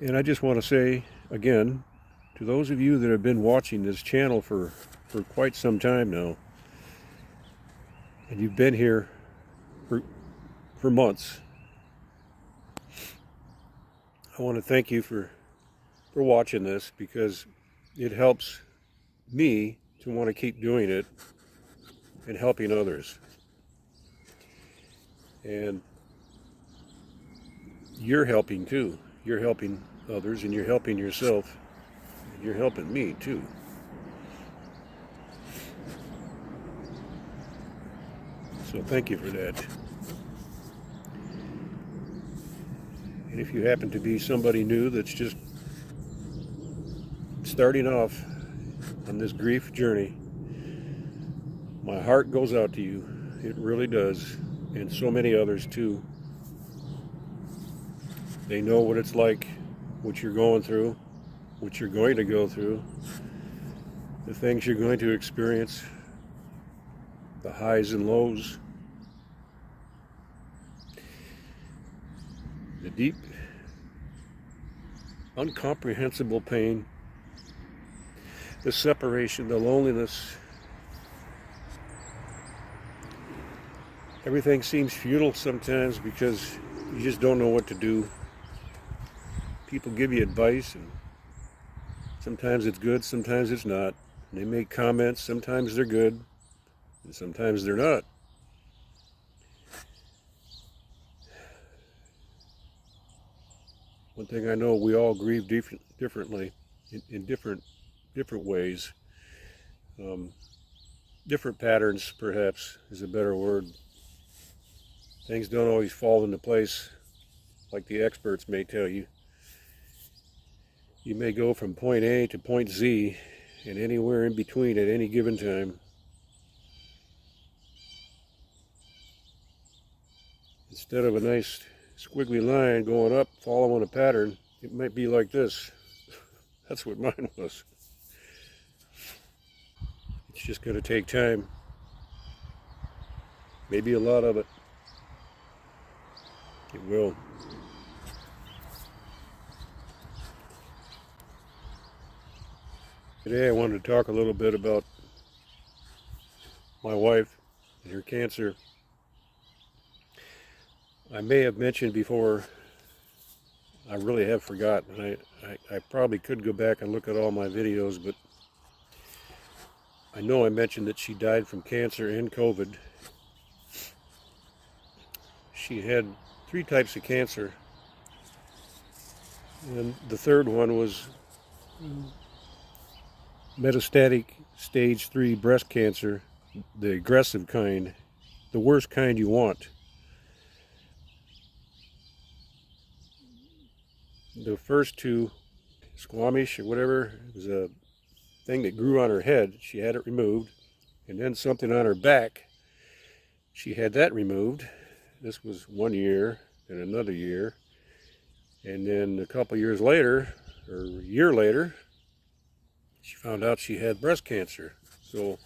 And I just want to say again, to those of you that have been watching this channel for quite some time now, and you've been here for, for months, I want to thank you for watching this, because it helps me to want to keep doing it and helping others. And you're helping too. You're helping others, and you're helping yourself, and you're helping me too. So thank you for that. And if you happen to be somebody new that's just starting off on this grief journey, my heart goes out to you. It really does. And so many others too. They know what it's like, what you're going through, what you're going to go through, the things you're going to experience, the highs and lows, the deep, incomprehensible pain, the separation, the loneliness. Everything seems futile sometimes because you just don't know what to do. People give you advice, and sometimes it's good, sometimes it's not. And they make comments, sometimes they're good, and sometimes they're not. One thing I know, we all grieve differently, in different ways. Different patterns, perhaps, is a better word. Things don't always fall into place like the experts may tell you. You may go from point A to point Z, and anywhere in between at any given time. Instead of a nice squiggly line going up, following a pattern, it might be like this. That's what mine was. It's just going to take time. Maybe a lot of it. It will. Today I wanted to talk a little bit about my wife and her cancer. I may have mentioned before, I really have forgotten. I probably could go back and look at all my videos, but I know I mentioned that she died from cancer and COVID. She had 3 types of cancer, and the third one was metastatic stage 3 breast cancer, the aggressive kind, the worst kind you want. The first 2, squamish or whatever, it was a thing that grew on her head. She had it removed. And then something on her back, she had that removed. This was 1 year and another year. And then a couple years later, or a year later, she found out she had breast cancer. So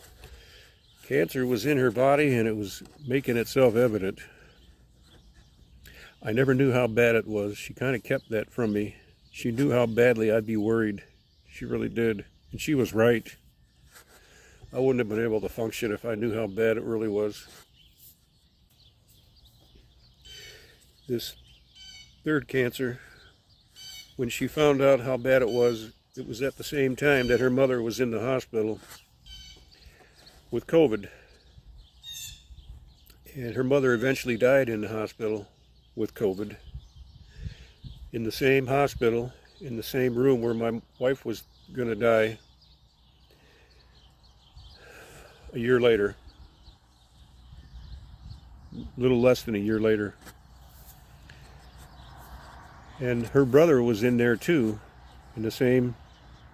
cancer was in her body, and it was making itself evident. I never knew how bad it was. She kind of kept that from me. She knew how badly I'd be worried. She really did. And she was right. I wouldn't have been able to function if I knew how bad it really was. This third cancer, when she found out how bad it was at the same time that her mother was in the hospital with COVID. And her mother eventually died in the hospital with COVID. In the same hospital, in the same room where my wife was going to die a year later, a little less than a year later. And her brother was in there too, in the same,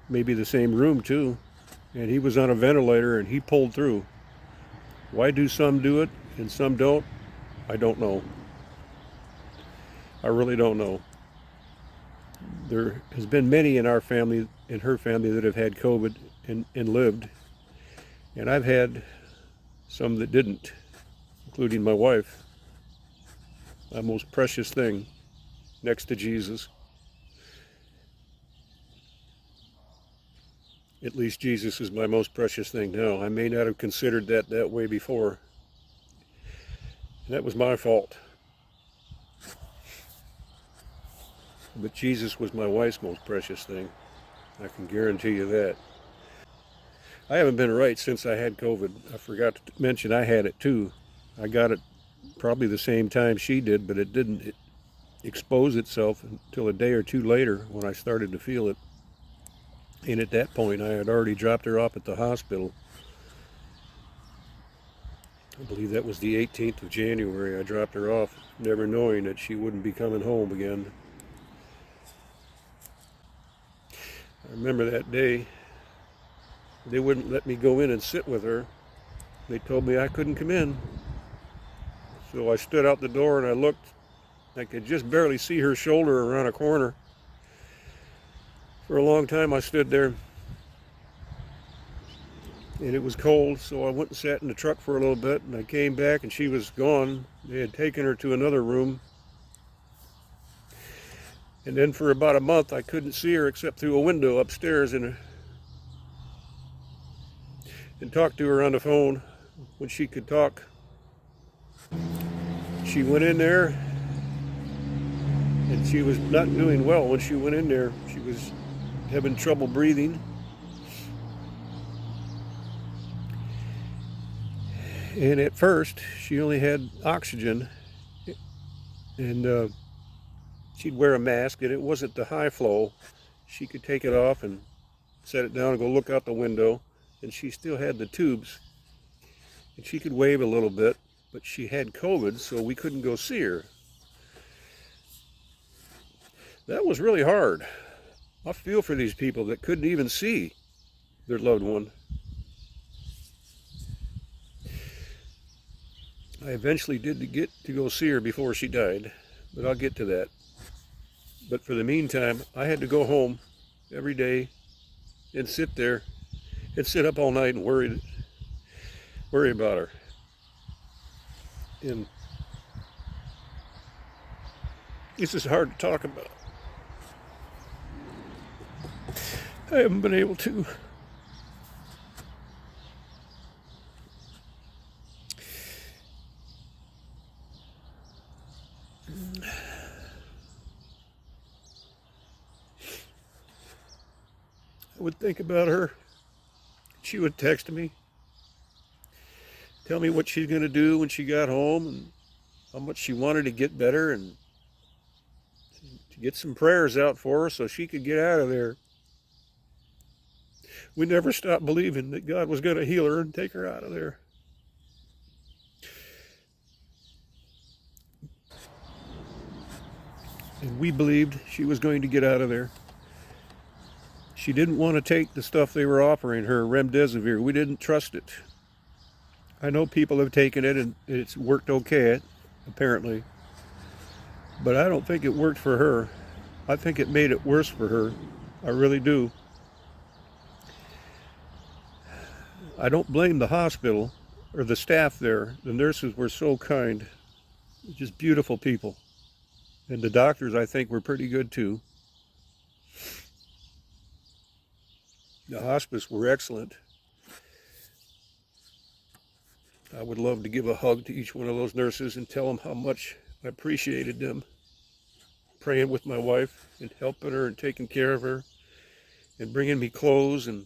maybe the same room too, and he was on a ventilator and he pulled through. Why do some do it and some don't? I don't know. I really don't know. There has been many in our family, in her family, that have had COVID and lived. And I've had some that didn't, including my wife, my most precious thing next to Jesus. At least Jesus is my most precious thing now. I may not have considered that way before. And that was my fault. But Jesus was my wife's most precious thing. I can guarantee you that. I haven't been right since I had COVID. I forgot to mention I had it too. I got it probably the same time she did, but it didn't expose itself until a day or two later when I started to feel it. And at that point, I had already dropped her off at the hospital. I believe that was the 18th of January. I dropped her off, never knowing that she wouldn't be coming home again. I remember that day, they wouldn't let me go in and sit with her. They told me I couldn't come in. So I stood out the door and I looked. I could just barely see her shoulder around a corner. For a long time I stood there. And it was cold, so I went and sat in the truck for a little bit, and I came back and she was gone. They had taken her to another room. And then for about a month I couldn't see her except through a window upstairs and talk to her on the phone when she could talk. She went in there and she was not doing well when she went in there. She was having trouble breathing. And at first she only had oxygen, and she'd wear a mask, and it wasn't the high flow. She could take it off and set it down and go look out the window, and she still had the tubes. And she could wave a little bit, but she had COVID, so we couldn't go see her. That was really hard. I feel for these people that couldn't even see their loved one. I eventually did get to go see her before she died, but I'll get to that. But for the meantime, I had to go home every day and sit there and sit up all night and worry about her. And this is hard to talk about. I haven't been able to. I would think about her. She would text me, tell me what she's going to do when she got home and how much she wanted to get better and to get some prayers out for her so she could get out of there. We never stopped believing that God was going to heal her and take her out of there. And we believed she was going to get out of there. She didn't want to take the stuff they were offering her, remdesivir. We didn't trust it. I know people have taken it and it's worked okay, apparently. But I don't think it worked for her. I think it made it worse for her. I really do. I don't blame the hospital or the staff there. The nurses were so kind. Just beautiful people. And the doctors, I think, were pretty good too. The hospice were excellent. I would love to give a hug to each one of those nurses and tell them how much I appreciated them praying with my wife and helping her and taking care of her and bringing me clothes and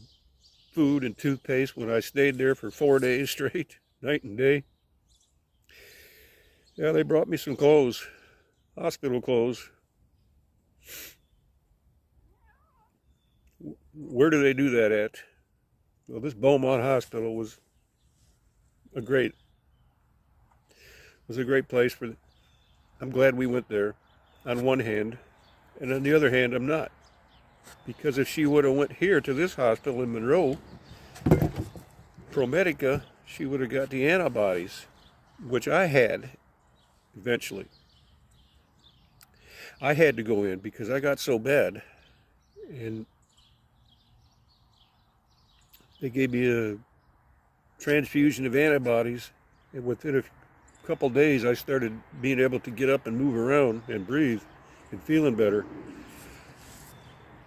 food and toothpaste when I stayed there for 4 days straight, night and day. Yeah, they brought me some clothes, hospital clothes. Where do they do that at? Well, this Beaumont Hospital was a great place for. I'm glad we went there, on one hand, and on the other hand, I'm not, because if she would have went here to this hospital in Monroe, ProMedica, she would have got the antibodies, which I had eventually. I had to go in because I got so bad, and they gave me a transfusion of antibodies, and within a couple days I started being able to get up and move around and breathe and feeling better.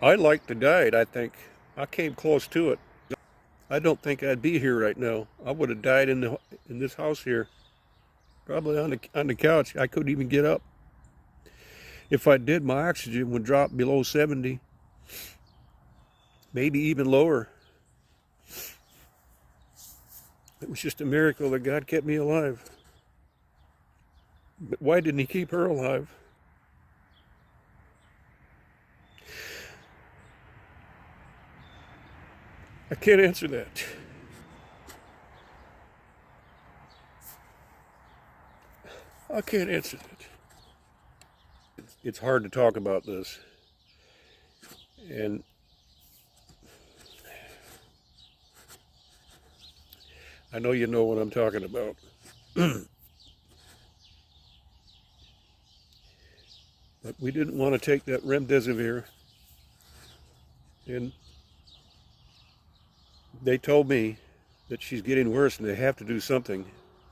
I liked the diet, I think. I came close to it. I don't think I'd be here right now. I would have died in this house here, probably on the couch. I couldn't even get up. If I did, my oxygen would drop below 70, maybe even lower. It was just a miracle that God kept me alive. But why didn't He keep her alive? I can't answer that. I can't answer that. It's hard to talk about this. And I know you know what I'm talking about. But we didn't want to take that remdesivir. And they told me that she's getting worse and they have to do something.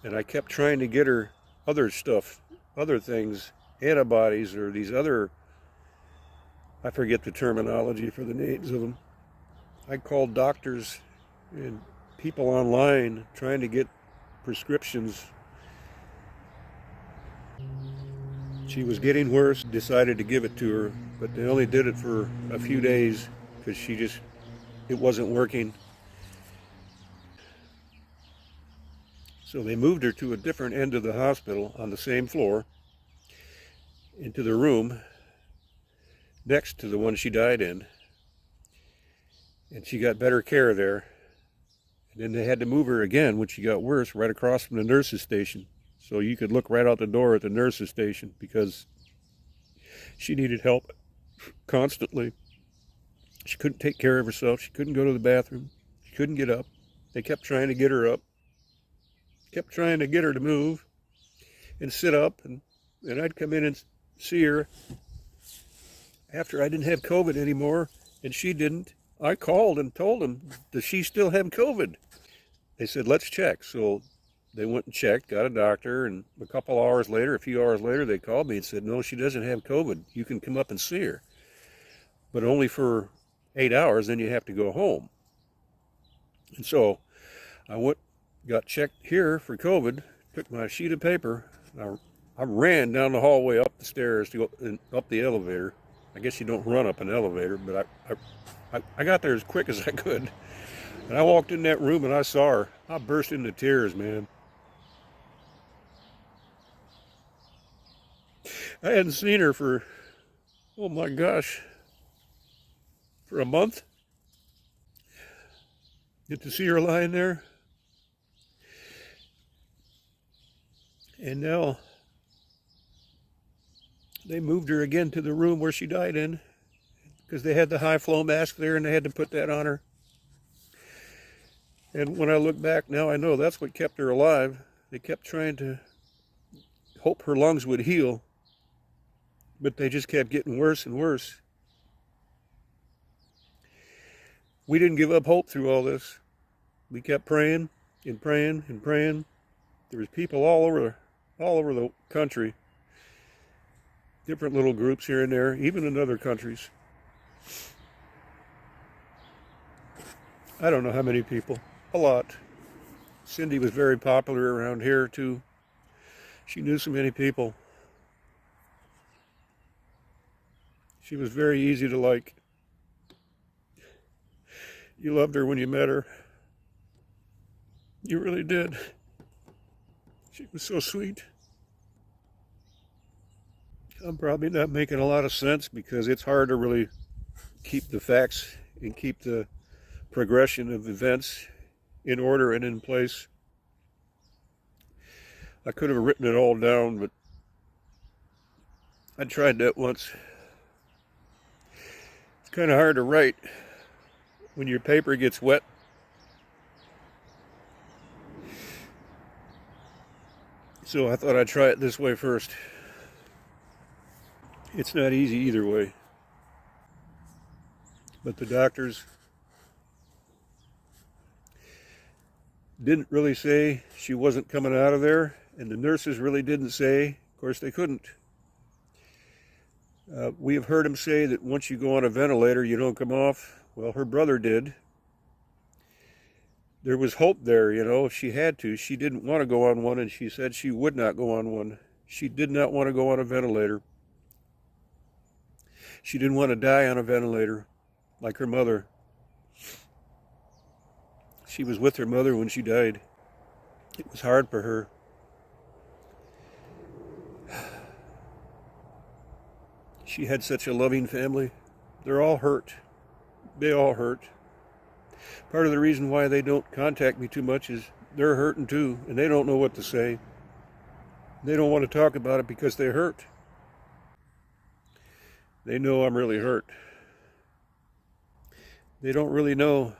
And I kept trying to get her other stuff, other things, antibodies or these other, I forget the terminology for the names of them. I called doctors and people online trying to get prescriptions. She was getting worse, decided to give it to her, but they only did it for a few days because it wasn't working. So they moved her to a different end of the hospital on the same floor, into the room next to the one she died in. And she got better care there. And then they had to move her again when she got worse, right across from the nurse's station. So you could look right out the door at the nurse's station because she needed help constantly. She couldn't take care of herself. She couldn't go to the bathroom. She couldn't get up. They kept trying to get her up. Kept trying to get her to move and sit up. And I'd come in and see her after I didn't have COVID anymore, and she didn't. I called and told them, does she still have COVID? They said, let's check. So they went and checked, got a doctor, and a few hours later, they called me and said, no, she doesn't have COVID. You can come up and see her, but only for 8 hours, then you have to go home. And so I got checked here for COVID, took my sheet of paper, I ran down the hallway up the stairs to go and up the elevator. I guess you don't run up an elevator, but I got there as quick as I could. And I walked in that room and I saw her. I burst into tears, man. I hadn't seen her for, oh my gosh, for a month. Get to see her lying there. And now they moved her again to the room where she died in because they had the high flow mask there and they had to put that on her. And when I look back now, I know that's what kept her alive. They kept trying to hope her lungs would heal, but they just kept getting worse and worse. We didn't give up hope through all this. We kept praying and praying and praying. There was people all over the country, different little groups here and there, even in other countries. I don't know how many people, a lot. Cindy was very popular around here too. She knew so many people. She was very easy to like. You loved her when you met her. You really did. She was so sweet. I'm probably not making a lot of sense because it's hard to really keep the facts and keep the progression of events in order and in place. I could have written it all down, but I tried that once. It's kind of hard to write when your paper gets wet. So I thought I'd try it this way first. It's not easy either way. But the doctors didn't really say she wasn't coming out of there, and the nurses really didn't say. Of course, they couldn't. We have heard them say that once you go on a ventilator, you don't come off. Well, her brother did. There was hope there, you know, if she had to. She didn't want to go on one, and she said she would not go on one. She did not want to go on a ventilator. She didn't want to die on a ventilator like her mother. She was with her mother when she died. It was hard for her. She had such a loving family. They're all hurt. They all hurt. Part of the reason why they don't contact me too much is they're hurting too, and they don't know what to say. They don't want to talk about it because they're hurt. They know I'm really hurt. They don't really know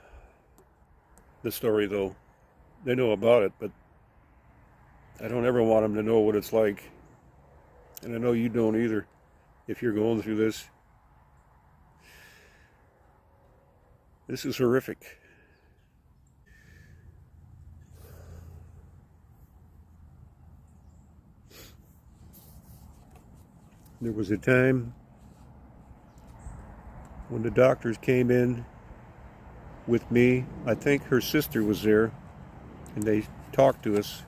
the story, though. They know about it, but I don't ever want them to know what it's like. And I know you don't either, if you're going through this. This is horrific. There was a time when the doctors came in with me. I think her sister was there, and they talked to us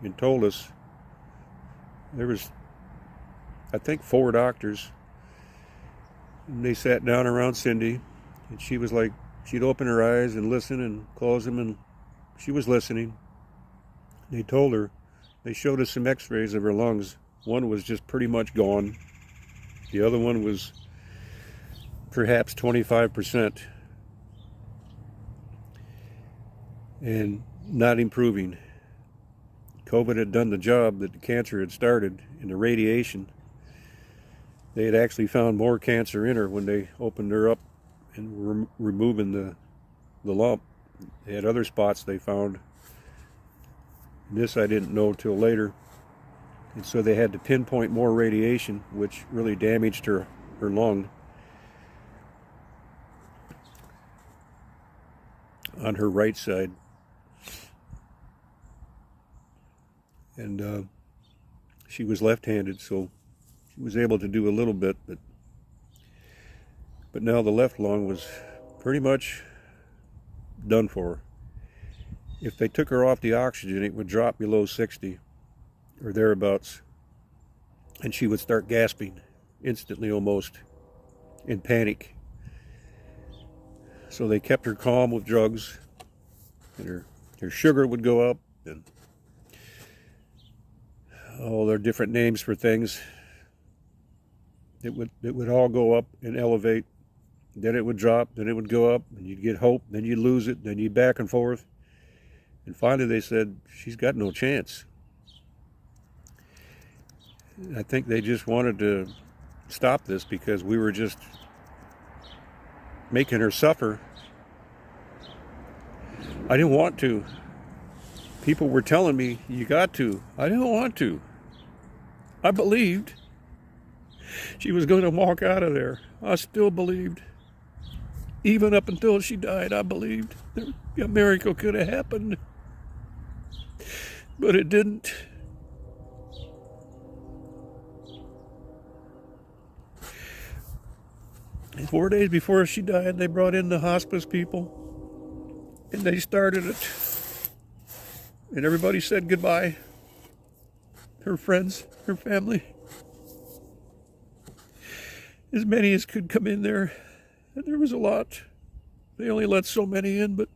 and told us there was, I think, 4 doctors, and they sat down around Cindy, and she was like, she'd open her eyes and listen and close them, and she was listening. They told her, they showed us some x-rays of her lungs. One was just pretty much gone. The other one was perhaps 25% and not improving. COVID had done the job that the cancer had started in the radiation. They had actually found more cancer in her when they opened her up and were removing the lump. They had other spots they found. This I didn't know till later. And so they had to pinpoint more radiation, which really damaged her lung on her right side. And she was left-handed, so she was able to do a little bit, but now the left lung was pretty much done for. If they took her off the oxygen, it would drop below 60 or thereabouts, and she would start gasping instantly, almost in panic. So they kept her calm with drugs, and her sugar would go up, and there are different names for things. It would all go up and elevate. Then it would drop, then it would go up, and you'd get hope, then you'd lose it, then you'd back and forth. And finally they said, she's got no chance. I think they just wanted to stop this because we were just making her suffer. I didn't want to. People were telling me, you got to. I didn't want to. I believed she was going to walk out of there. I still believed. Even up until she died, I believed a miracle could have happened. But it didn't. And 4 days before she died, they brought in the hospice people, and they started it. And everybody said goodbye. Her friends, her family. As many as could come in there. And there was a lot. They only let so many in, but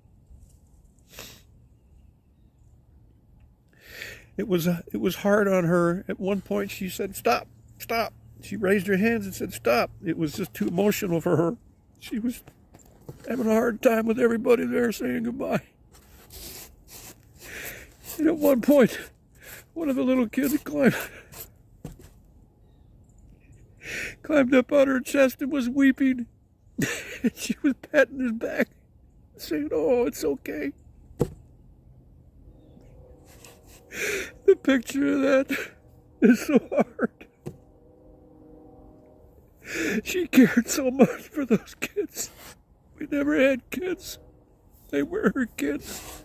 it was hard on her. At one point she said, stop, stop. She raised her hands and said, stop. It was just too emotional for her. She was having a hard time with everybody there saying goodbye. And at one point, one of the little kids climbed up on her chest and was weeping. And she was patting his back, saying, oh, it's okay. The picture of that is so hard. She cared so much for those kids. We never had kids. They were her kids.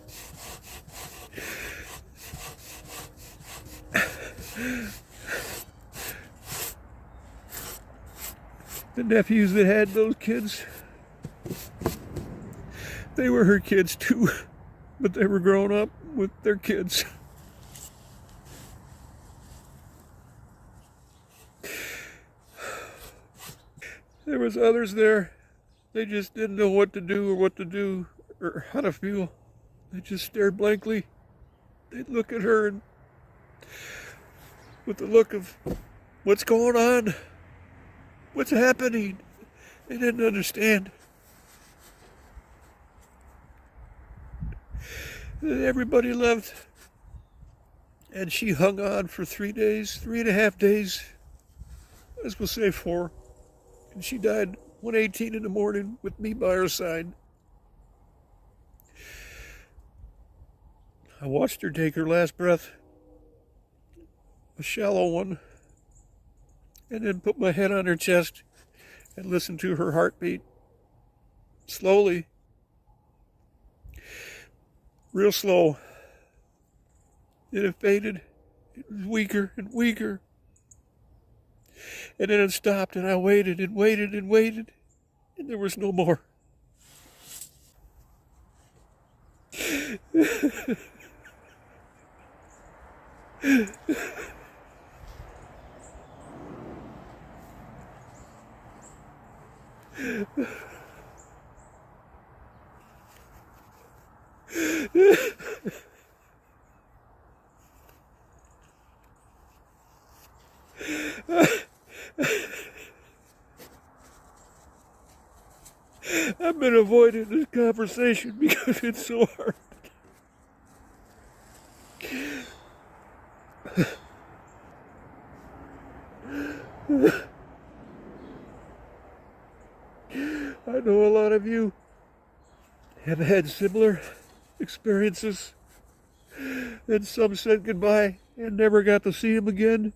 The nephews that had those kids, They were her kids too, but they were grown up with their kids. There was others there. They just didn't know what to do or how to feel. They just stared blankly. They'd look at her and with the look of, what's going on? What's happening? They didn't understand. Then everybody left. And she hung on for 3 days, 3.5 days. As we'll say 4. And she died 1:18 in the morning with me by her side. I watched her take her last breath, a shallow one, and then put my head on her chest and listened to her heartbeat slowly, real slow. Then it faded. It was weaker and weaker. And then it stopped, and I waited and waited and waited, and there was no more. I've been avoiding this conversation because it's so hard. I know a lot of you have had similar experiences, and some said goodbye and never got to see him again.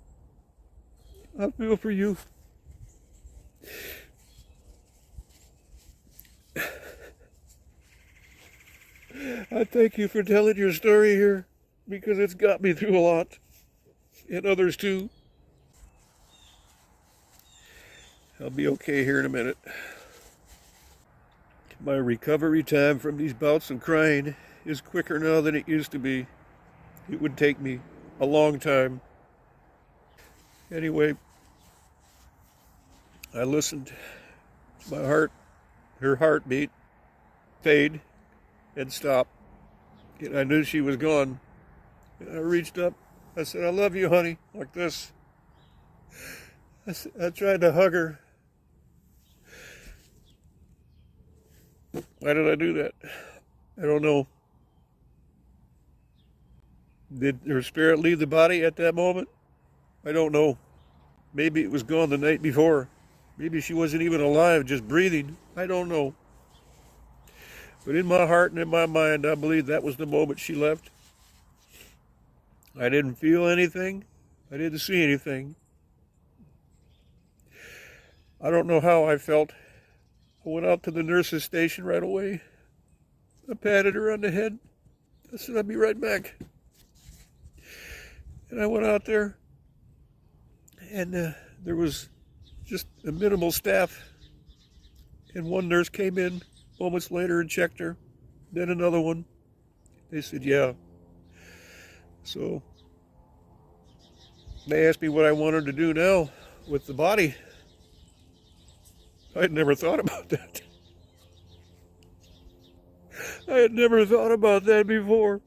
I feel for you. I thank you for telling your story here, because it's got me through a lot, and others too. I'll be okay here in a minute. My recovery time from these bouts of crying is quicker now than it used to be. It would take me a long time. Anyway, I listened to my heart, her heartbeat, fade and stop. And I knew she was gone. And I reached up. I said, I love you, honey, like this. I tried to hug her. Why did I do that? I don't know. Did her spirit leave the body at that moment? I don't know. Maybe it was gone the night before. Maybe she wasn't even alive, just breathing. I don't know. But in my heart and in my mind, I believe that was the moment she left. I didn't feel anything. I didn't see anything. I don't know how I felt. I went out to the nurse's station right away. I patted her on the head. I said, I'll be right back. And I went out there, and there was just a minimal staff. And one nurse came in moments later and checked her. Then another one. They said, yeah. So they asked me what I wanted to do now with the body. I had never thought about that. I had never thought about that before.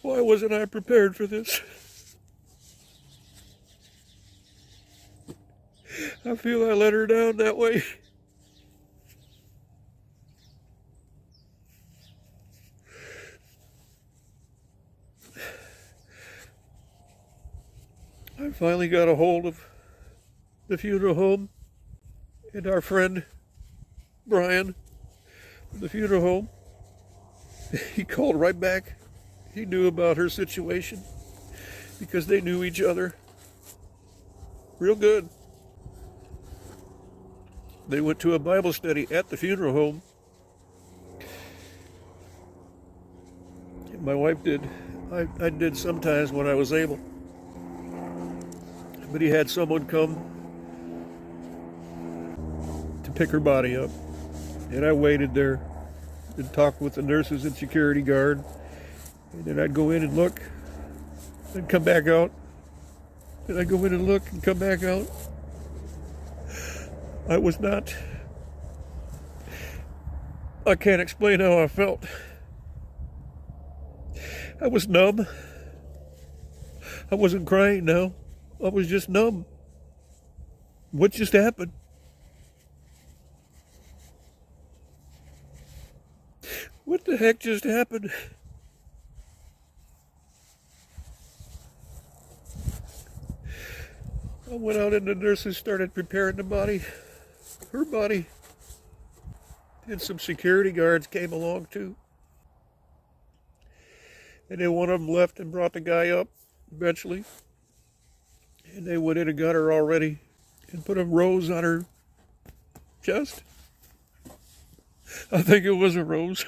Why wasn't I prepared for this? I feel I let her down that way. I finally got a hold of the funeral home and our friend Brian from the funeral home. He called right back. He knew about her situation because they knew each other real good. They went to a Bible study at the funeral home. My wife did. I did sometimes when I was able. But he had someone come pick her body up. And I waited there and talked with the nurses and security guard. And then I'd go in and look and come back out. And I'd go in and look and come back out. I can't explain how I felt. I was numb. I wasn't crying now. I was just numb. What just happened? What the heck just happened? I went out and the nurses started preparing the body, her body. And some security guards came along too. And then one of them left and brought the guy up eventually. And they went in and got her all ready and put a rose on her chest. I think it was a rose.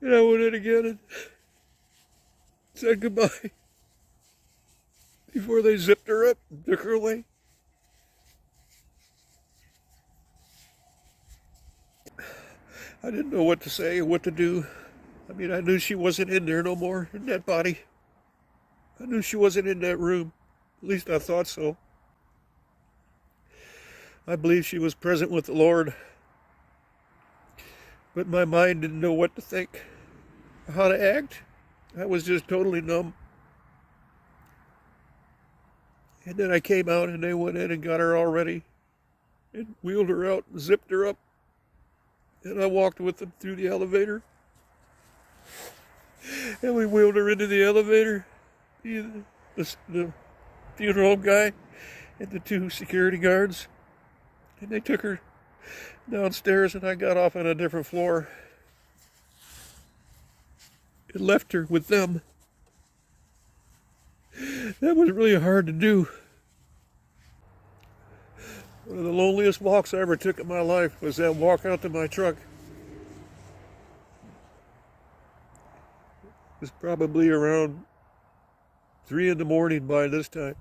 And I went in again and said goodbye before they zipped her up and took her away. I didn't know what to say or what to do. I mean, I knew she wasn't in there no more, in that body. I knew she wasn't in that room. At least I thought so. I believe she was present with the Lord. But my mind didn't know what to think, how to act. I was just totally numb. And then I came out and they went in and got her all ready and wheeled her out and zipped her up. And I walked with them through the elevator. And we wheeled her into the elevator. The funeral home guy and the two security guards. And they took her downstairs and I got off on a different floor. And left her with them. That was really hard to do. One of the loneliest walks I ever took in my life was that walk out to my truck. It was probably around 3 in the morning by this time.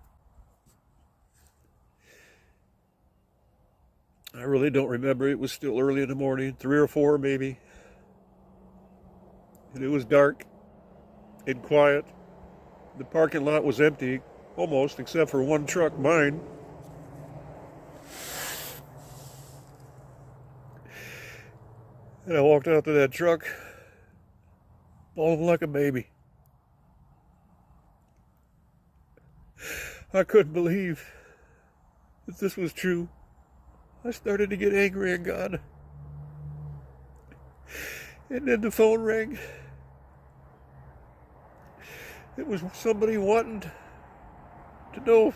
I really don't remember. It was still early in the morning, 3 or 4 maybe. And it was dark and quiet. The parking lot was empty, almost, except for one truck, mine. And I walked out to that truck, bawling like a baby. I couldn't believe that this was true. I started to get angry at God. And then the phone rang. It was somebody wanting to know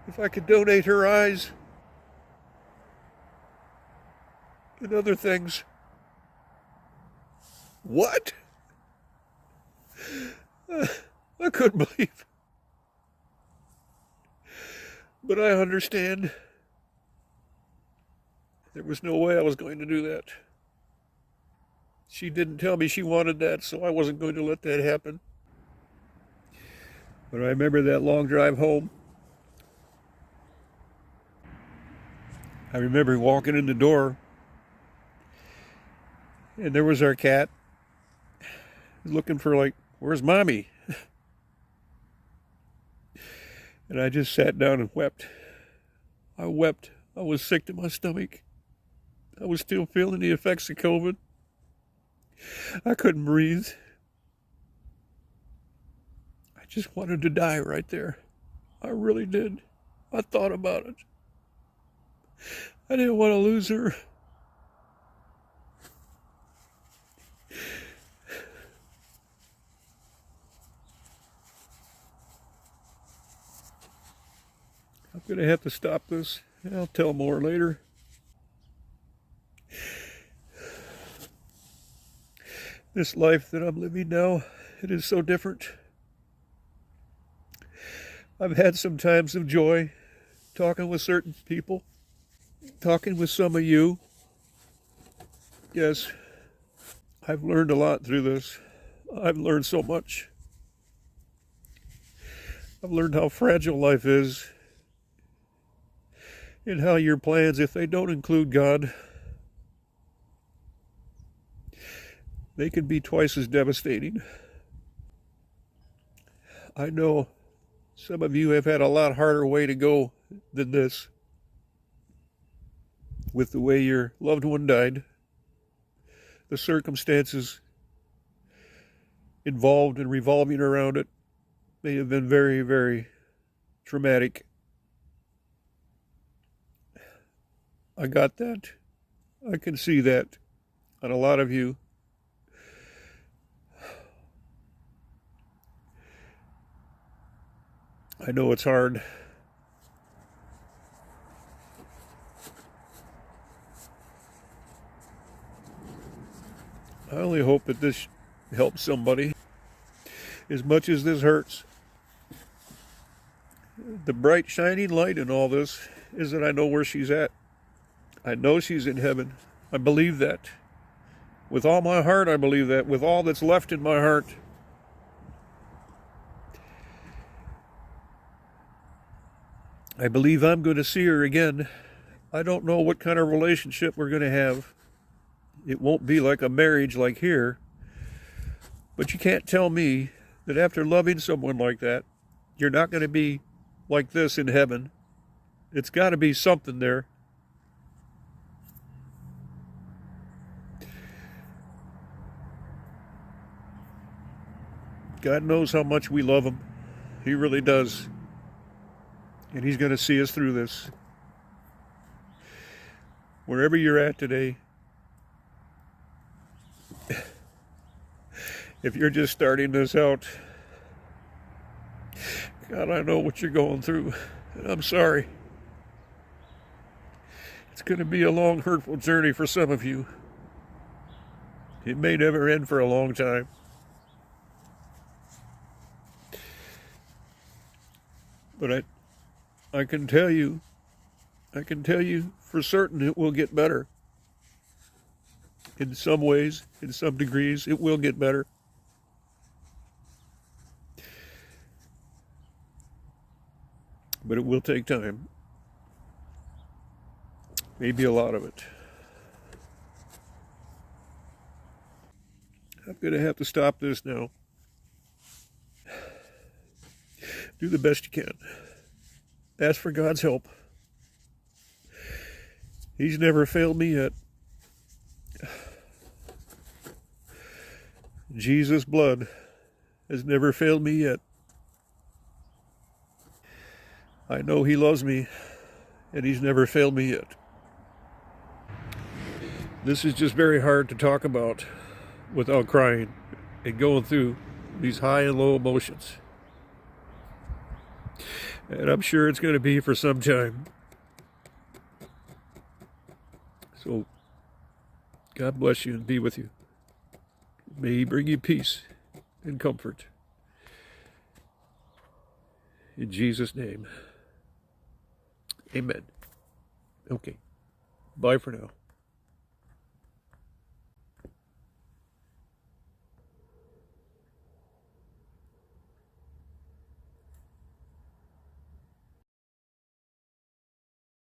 if I could donate her eyes and other things. What? I couldn't believe. But I understand. There was no way I was going to do that. She didn't tell me she wanted that, so I wasn't going to let that happen. But I remember that long drive home. I remember walking in the door, and there was our cat, looking for, like, where's Mommy? And I just sat down and wept. I wept. I was sick to my stomach. I was still feeling the effects of COVID. I couldn't breathe. I just wanted to die right there. I really did. I thought about it. I didn't want to lose her. I'm going to have to stop this. I'll tell more later. This life that I'm living now, it is so different. I've had some times of joy talking with certain people, talking with some of you. Yes, I've learned a lot through this. I've learned so much. I've learned how fragile life is. and how your plans, if they don't include God, they can be twice as devastating. I know some of you have had a lot harder way to go than this with the way your loved one died. The circumstances involved and revolving around it may have been very, very traumatic. I got that. I can see that on a lot of you. I know it's hard. I only hope that this helps somebody. As much as this hurts, the bright shining light in all this is that I know where she's at. I know she's in heaven. I believe that. With all my heart, I believe that. With all that's left in my heart. I believe I'm going to see her again. I don't know what kind of relationship we're going to have. It won't be like a marriage like here. But you can't tell me that after loving someone like that, you're not going to be like this in heaven. It's got to be something there. God knows how much we love him. He really does. And he's going to see us through this. Wherever you're at today, if you're just starting this out, God, I know what you're going through, and I'm sorry. It's going to be a long, hurtful journey for some of you. It may never end for a long time. But I can tell you for certain it will get better. In some ways, in some degrees, it will get better. But it will take time. Maybe a lot of it. I'm going to have to stop this now. Do the best you can. Ask for God's help. He's never failed me yet. Jesus' blood has never failed me yet. I know he loves me, and he's never failed me yet. This is just very hard to talk about without crying and going through these high and low emotions. And I'm sure it's going to be for some time. So, God bless you and be with you. May he bring you peace and comfort. In Jesus' name. Amen. Okay. Bye for now.